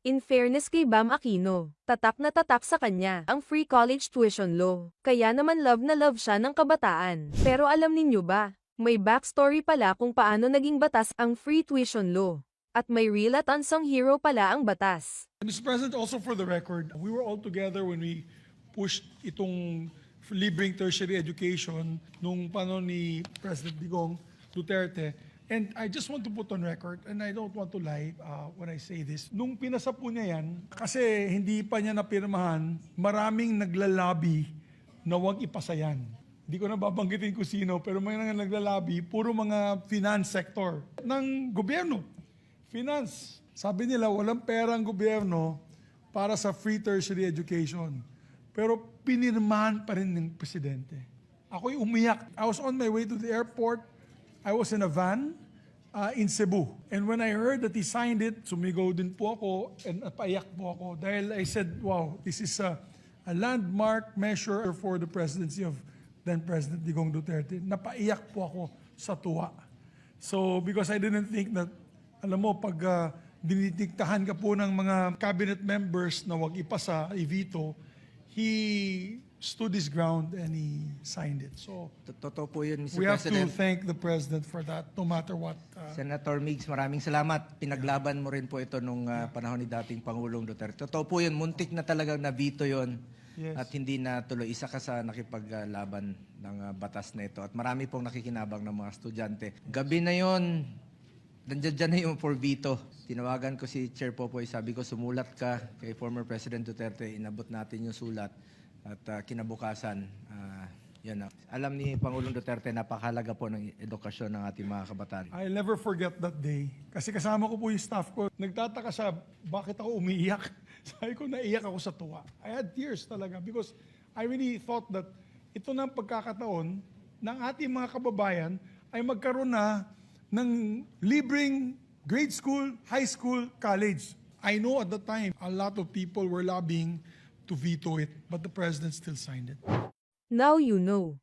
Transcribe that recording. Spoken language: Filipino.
In fairness kay Bam Aquino, tatak na tatak sa kanya ang free college tuition law. Kaya naman love na love siya ng kabataan. Pero alam ninyo ba, may backstory pala kung paano naging batas ang free tuition law. At may real at unsung hero pala ang batas. Mr. President, also for the record, we were all together when we pushed itong libreng tertiary education nung panahon ni President Digong Duterte. And I just want to put on record, and I don't want to lie when I say this, nung pinasa po niya yan, kasi hindi pa niya napirmahan, maraming naglalabi na huwag ipasa yan. Hindi ko na babanggitin kung sino, pero may naglalabi, puro mga finance sector ng gobyerno. Finance. Sabi nila, walang pera ang gobyerno para sa free tertiary education. Pero pinirmahan pa rin ng presidente. Ako'y umiyak. I was on my way to the airport. I was in a van in Cebu. And when I heard that he signed it, sumigaw din po ako and napaiyak po ako dahil I said, wow, this is a landmark measure for the presidency of then President Digong Duterte. Napaiyak po ako sa tuwa. So, because I didn't think that, alam mo, pag dinidiktahan ka po ng mga cabinet members na wag ipasa, i-veto, he stood his ground and he signed it. So, Totoo po yun, Mr. we have to President. thank the President for that, no matter what. Senator Migs, maraming salamat. Pinaglaban mo rin po ito nung panahon ni dating Pangulong Duterte. Totoo po yun, muntik na talagang na-veto yun. Yes. At hindi na tuloy. Isa ka sa nakipaglaban ng batas na ito. At marami pong nakikinabang ng mga estudyante. Gabi na yon, nandiyan na yung for veto. Tinawagan ko si Chair Popoy, sabi ko sumulat ka kay former President Duterte, inabot natin yung sulat. At kinabukasan, yan na. Alam ni Pangulong Duterte, napakahalaga po ng edukasyon ng ating mga kabataan. I'll never forget that day. Kasi kasama ko po yung staff ko. Nagtataka siya, bakit ako umiiyak? Sabi ko, naiyak ako sa tuwa. I had tears talaga because I really thought that ito na ang pagkakataon ng ating mga kababayan ay magkaroon na ng libreng grade school, high school, college. I know at the time, a lot of people were lobbying to veto it, but the president still signed it. Now you know.